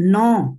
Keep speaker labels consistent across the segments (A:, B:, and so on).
A: 9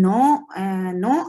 A: 9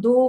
A: 2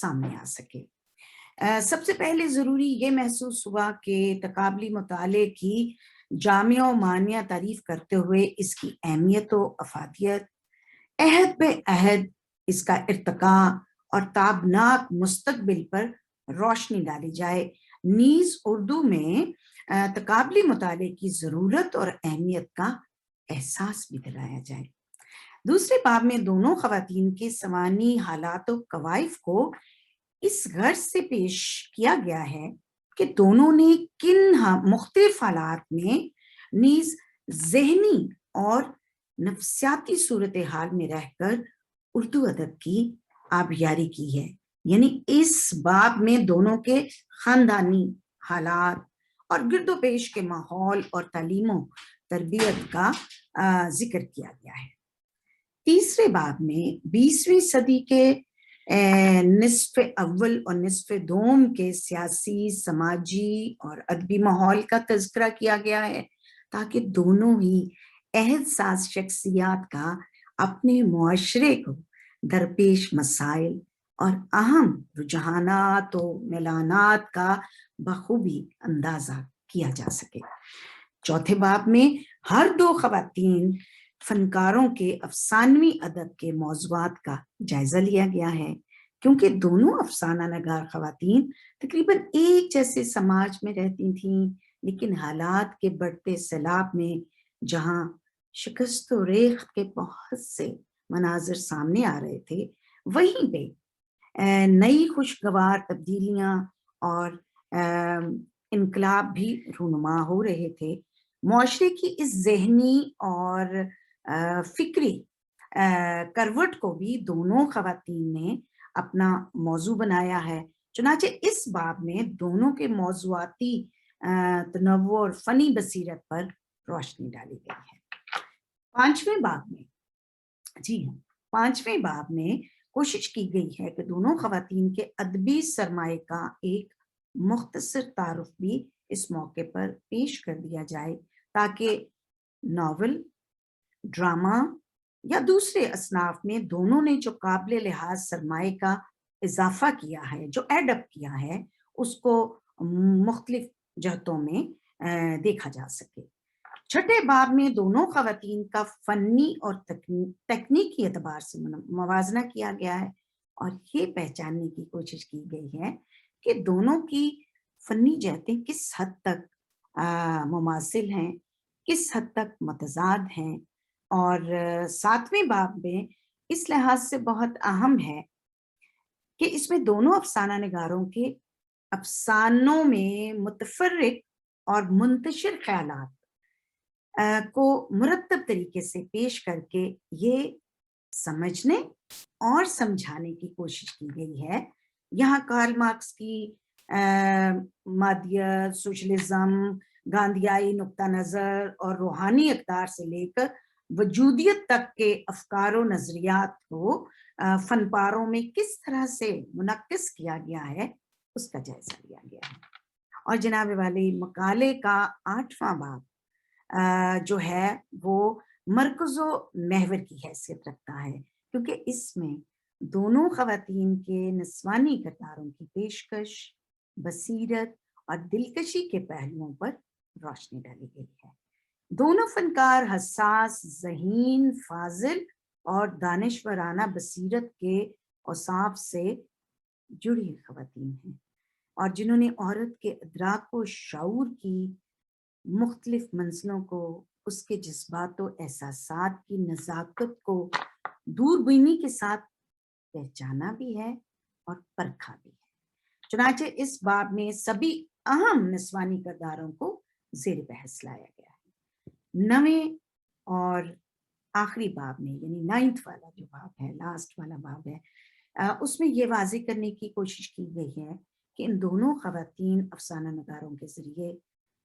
A: سامنے آ سکے۔ سب سے پہلے ضروری یہ محسوس ہوا کہ تقابلی مطالعے کی جامع و مانیہ تعریف کرتے ہوئے اس کی اہمیت و افادیت، عہد بے عہد اس کا ارتقاء اور تابناک مستقبل پر روشنی ڈالی جائے، نیز اردو میں تقابلی مطالعے کی ضرورت اور اہمیت کا احساس بھی دلایا جائے۔ دوسرے باب میں دونوں خواتین کے سوانی حالات و کوائف کو اس غرض سے پیش کیا گیا ہے کہ دونوں نے کن مختلف حالات میں نیز ذہنی اور نفسیاتی صورتحال میں رہ کر اردو ادب کی آبیاری کی ہے۔ یعنی اس باب میں دونوں کے خاندانی حالات اور گرد و پیش کے ماحول اور تعلیم و تربیت کا ذکر کیا گیا ہے۔ تیسرے باب میں 20ویں صدی کے نصف اول اور نصف دوم کے سیاسی، سماجی اور ادبی ماحول کا تذکرہ کیا گیا ہے، تاکہ دونوں ہی عہد ساز شخصیات کا اپنے معاشرے کو درپیش مسائل اور اہم رجحانات و میلانات کا بخوبی اندازہ کیا جا سکے۔ چوتھے باب میں ہر دو خواتین فنکاروں کے افسانوی ادب کے موضوعات کا جائزہ لیا گیا ہے، کیونکہ دونوں افسانہ نگار خواتین تقریباً ایک جیسے سماج میں رہتی تھیں، لیکن حالات کے بڑھتے سیلاب میں جہاں شکست و ریخت کے بہت سے مناظر سامنے آ رہے تھے، وہیں پہ نئی خوشگوار تبدیلیاں اور انقلاب بھی رونما ہو رہے تھے۔ معاشرے کی اس ذہنی اور فکری کروٹ کو بھی دونوں خواتین نے اپنا موضوع بنایا ہے۔ چنانچہ اس باب میں دونوں کے موضوعاتی تنوع اور فنی بصیرت پر روشنی ڈالی گئی ہے۔ پانچویں باب میں کوشش کی گئی ہے کہ دونوں خواتین کے ادبی سرمایہ کا ایک مختصر تعارف بھی اس موقع پر پیش کر دیا جائے، تاکہ ناول، ڈرامہ یا دوسرے اصناف میں دونوں نے جو قابل لحاظ سرمایہ کا اضافہ کیا ہے، جو ایڈ اپ کیا ہے، اس کو مختلف جہتوں میں دیکھا جا سکے۔ چھٹے باب میں دونوں خواتین کا فنی اور تکنیکی اعتبار سے موازنہ کیا گیا ہے، اور یہ پہچاننے کی کوشش کی گئی ہے کہ دونوں کی فنی جہتیں کس حد تک مماثل ہیں، کس حد تک متضاد ہیں۔ اور ساتویں باب میں اس لحاظ سے بہت اہم ہے کہ اس میں دونوں افسانہ نگاروں کے افسانوں میں متفرق اور منتشر خیالات کو مرتب طریقے سے پیش کر کے یہ سمجھنے اور سمجھانے کی کوشش کی گئی ہے۔ یہاں کارل مارکس کی مادیت، سوشلزم، گاندھیائی نقطہ نظر اور روحانی اقدار سے لے کر وجودیت تک کے افکار و نظریات کو فن پاروں میں کس طرح سے منعکس کیا گیا ہے، اس کا جائزہ لیا گیا ہے۔ اور جناب والی مقالے کا 8واں باب جو ہے وہ مرکز و محور کی حیثیت رکھتا ہے، کیونکہ اس میں دونوں خواتین کے نسوانی کرداروں کی پیشکش، بصیرت اور دلکشی کے پہلوؤں پر روشنی ڈالی گئی ہے۔ دونوں فنکار حساس، ذہین، فاضل اور دانشورانہ بصیرت کے اوصاف سے جڑی خواتین ہیں، اور جنہوں نے عورت کے ادراک و شعور کی مختلف منزلوں کو، اس کے جذبات و احساسات کی نزاکت کو دوربینی کے ساتھ پہچانا بھی ہے اور پرکھا بھی ہے۔ چنانچہ اس باب میں سبھی اہم نسوانی کرداروں کو زیر بحث لایا گیا ہے۔ 9ویں اور آخری باب میں، یعنی 9th والا جو باب ہے، لاسٹ والا باب ہے، اس میں یہ واضح کرنے کی کوشش کی گئی ہے کہ ان دونوں خواتین افسانہ نگاروں کے ذریعے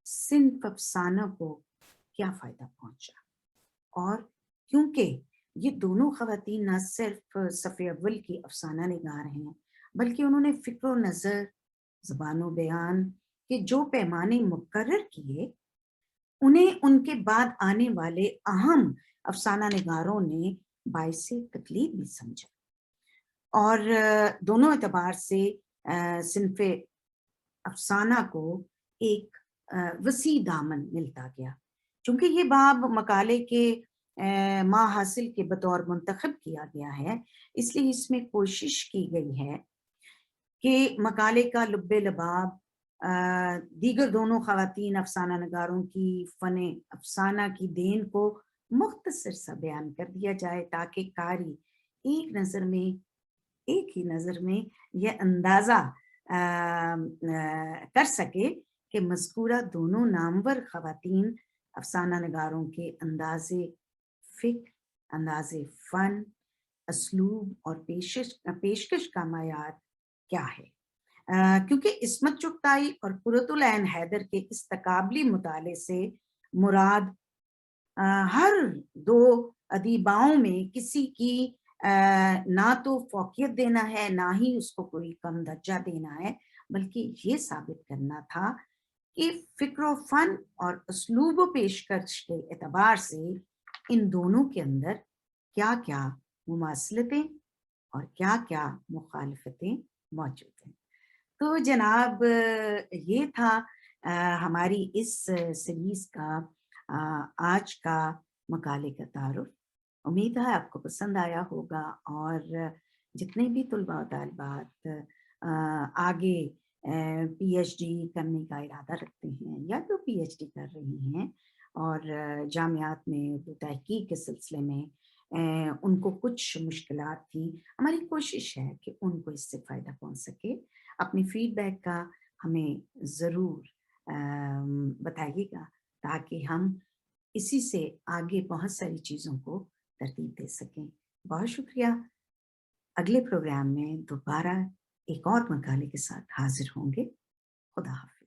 A: صنف افسانہ کو کیا فائدہ پہنچا، اور کیونکہ یہ دونوں خواتین نہ صرف صف اول کی افسانہ نگار ہیں، بلکہ انہوں نے فکر و نظر، زبان و بیان کے جو پیمانے مقرر کیے، انہیں ان کے بعد آنے والے اہم افسانہ نگاروں نے باعث تقلید بھی سمجھا۔ اور دونوں اعتبار سے صنف افسانہ کو ایک وسیع دامن ملتا گیا۔ چونکہ یہ باب مقالے کے ما حاصل کے بطور منتخب کیا گیا ہے، اس لیے اس میں کوشش کی گئی ہے کہ مقالے کا لب لباب دیگر دونوں خواتین افسانہ نگاروں کی فن افسانہ کی دین کو مختصر سا بیان کر دیا جائے، تاکہ قاری ایک ہی نظر میں یہ اندازہ کر سکے کہ مذکورہ دونوں نامور خواتین افسانہ نگاروں کے انداز فکر، انداز فن، اسلوب اور پیشکش کا معیار کیا ہے۔ کیونکہ عصمت چغتائی اور قرۃ العین حیدر کے اس تقابلی مطالعے سے مراد ہر دو ادیباؤں میں کسی کی نہ تو فوقیت دینا ہے، نہ ہی اس کو کوئی کم درجہ دینا ہے، بلکہ یہ ثابت کرنا تھا کہ فکر و فن اور اسلوب و پیشکش کے اعتبار سے ان دونوں کے اندر کیا کیا مماثلتیں اور کیا کیا مخالفتیں موجود ہیں۔ تو جناب یہ تھا ہماری اس سیریز کا آج کا مقالے کا تعارف۔ امید ہے آپ کو پسند آیا ہوگا، اور جتنے بھی طلباء و طالبات آگے پی ایچ ڈی کرنے کا ارادہ رکھتے ہیں یا جو پی ایچ ڈی کر رہی ہیں اور جامعات میں اردو تحقیق کے سلسلے میں ان کو کچھ مشکلات تھی، ہماری کوشش ہے کہ ان کو اس سے فائدہ پہنچ سکے۔ اپنی فیڈ بیک کا ہمیں ضرور بتائیے گا، تاکہ ہم اسی سے آگے بہت ساری چیزوں کو ترتیب دے سکیں۔ بہت شکریہ۔ اگلے پروگرام میں دوبارہ ایک اور مقالے کے ساتھ حاضر ہوں گے۔ خدا حافظ۔